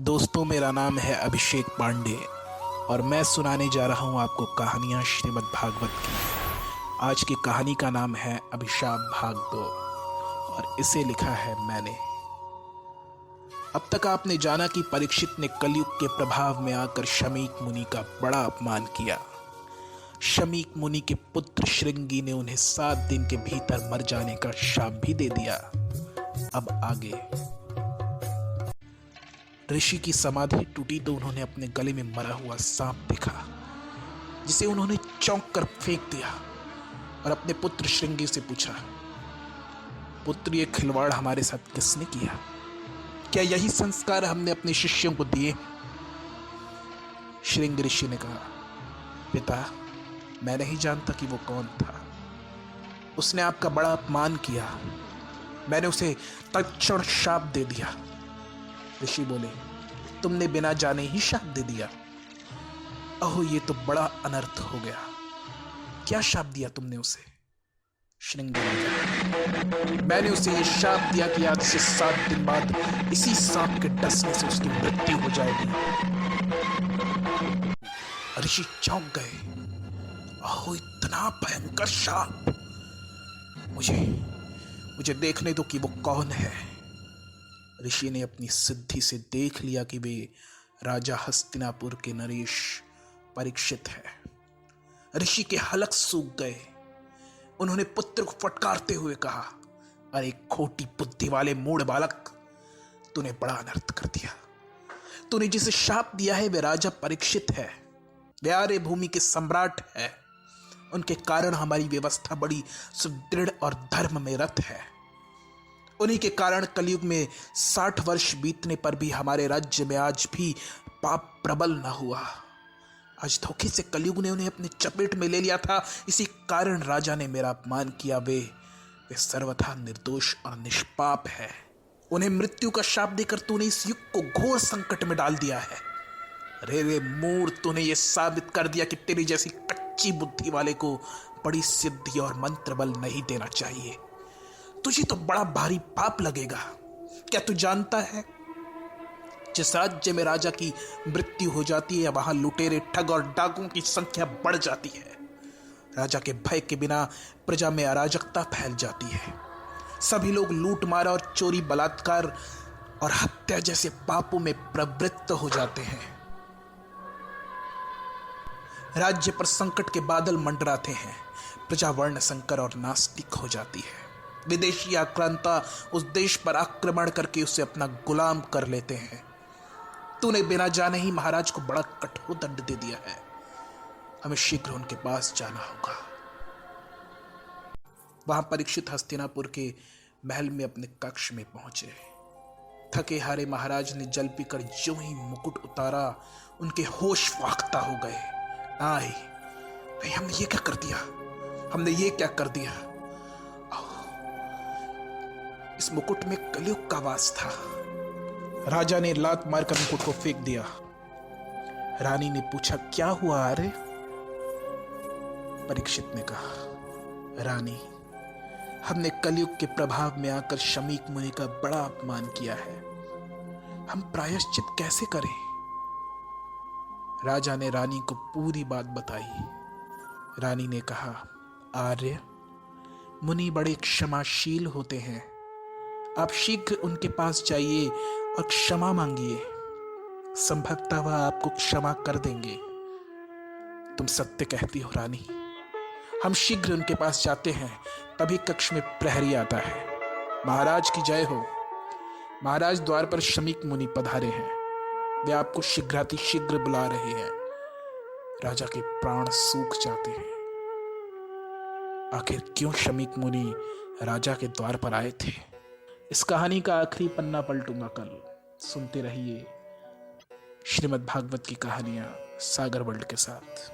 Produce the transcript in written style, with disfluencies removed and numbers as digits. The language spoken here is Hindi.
दोस्तों, मेरा नाम है अभिषेक पांडे और मैं सुनाने जा रहा हूँ आपको कहानियाँ श्रीमद् भागवत की। आज की कहानी का नाम है अभिशाप भाग 2 और इसे लिखा है मैंने। अब तक आपने जाना कि परीक्षित ने कलयुग के प्रभाव में आकर शमीक मुनि का बड़ा अपमान किया। शमीक मुनि के पुत्र श्रृंगी ने उन्हें 7 दिन के भीतर मर जाने का शाप भी दे दिया। अब आगे। ऋषि की समाधि टूटी तो उन्होंने अपने गले में मरा हुआ सांप देखा, जिसे उन्होंने चौंक कर फेंक दिया और अपने पुत्र श्रृंगी से पूछा, पुत्र, ये खिलवाड़ हमारे साथ किसने किया? क्या यही संस्कार हमने अपने शिष्यों को दिए? श्रृंगी ऋषि ने कहा, पिता, मैं नहीं जानता कि वो कौन था। उसने आपका बड़ा अपमान किया, मैंने उसे तत्क्षण शाप दे दिया। ऋषि बोले, तुमने बिना जाने ही शाप दे दिया? अहो, ये तो बड़ा अनर्थ हो गया। क्या शाप दिया तुमने उसे? श्रृंगी ने कहा, मैंने उसे ये शाप दिया कि आज से 7 दिन बाद इसी सांप के डसने से उसकी मृत्यु हो जाएगी। ऋषि चौंक गए। अहो, इतना भयंकर शाप! मुझे देखने दो कि वो कौन है। ऋषि ने अपनी सिद्धि से देख लिया कि वे राजा हस्तिनापुर के नरेश परीक्षित है। ऋषि के हलक सूख गए। उन्होंने पुत्र को फटकारते हुए कहा, अरे खोटी बुद्धि वाले मूढ़ बालक, तूने बड़ा अनर्थ कर दिया। तूने जिसे शाप दिया है वे राजा परीक्षित है, वे आर्य भूमि के सम्राट है। उनके कारण हमारी व्यवस्था बड़ी सुदृढ़ और धर्म में रत है। उन्हीं के कारण कलयुग में 60 वर्ष बीतने पर भी हमारे राज्य में आज भी पाप प्रबल न हुआ। आज धोखे से कलयुग ने उन्हें अपने चपेट में ले लिया था। इसी कारण राजा ने मेरा अपमान किया। वे सर्वथा निर्दोष और निष्पाप है। उन्हें मृत्यु का शाप देकर तूने इस युग को घोर संकट में डाल दिया है। रे मूर्ख, तूने ये साबित कर दिया कि तेरी जैसी कच्ची बुद्धि वाले को बड़ी सिद्धि और मंत्र बल नहीं देना चाहिए। तुझे तो बड़ा भारी पाप लगेगा। क्या तू जानता है, जिस राज्य में राजा की मृत्यु हो जाती है वहां लुटेरे, ठग और डाकुओं की संख्या बढ़ जाती है। राजा के भय के बिना प्रजा में अराजकता फैल जाती है। सभी लोग लूट मार और चोरी, बलात्कार और हत्या जैसे पापों में प्रवृत्त हो जाते हैं। राज्य पर संकट के बादल मंडराते हैं। प्रजा वर्ण संकर और नास्तिक हो जाती है। विदेशी आक्रांता उस देश पर आक्रमण करके उसे अपना गुलाम कर लेते हैं। तूने बिना जाने ही महाराज को बड़ा कठोर दंड दे दिया है। हमें शीघ्र उनके पास जाना होगा। वहां परीक्षित हस्तिनापुर के महल में अपने कक्ष में पहुंचे। थके हारे महाराज ने जल पीकर जो ही मुकुट उतारा, उनके होश फाख्ता हो गए। आई, हमने ये क्या कर दिया? हमने ये क्या कर दिया? इस मुकुट में कलयुग का वास था। राजा ने लात मारकर मुकुट को फेंक दिया। रानी ने पूछा, क्या हुआ आर्य? परीक्षित ने कहा, रानी, हमने कलयुग के प्रभाव में आकर शमीक मुनि का बड़ा अपमान किया है। हम प्रायश्चित कैसे करें? राजा ने रानी को पूरी बात बताई। रानी ने कहा, आर्य, मुनि बड़े क्षमाशील होते हैं। आप शीघ्र उनके पास जाइए और क्षमा मांगिए। संभवतः वह आपको क्षमा कर देंगे। तुम सत्य कहती हो रानी। हम शीघ्र उनके पास जाते हैं। तभी कक्ष में प्रहरी आता है। महाराज की जय हो। महाराज, द्वार पर शमीक मुनि पधारे हैं। वे आपको शीघ्र बुला रहे हैं। राजा के प्राण सूख जाते हैं। आखिर क्यों शमीक मुनि राजा के द्वार पर आए थे? इस कहानी का आखिरी पन्ना पलटूंगा कल। सुनते रहिए श्रीमद् भागवत की कहानियां सागर वर्ल्ड के साथ।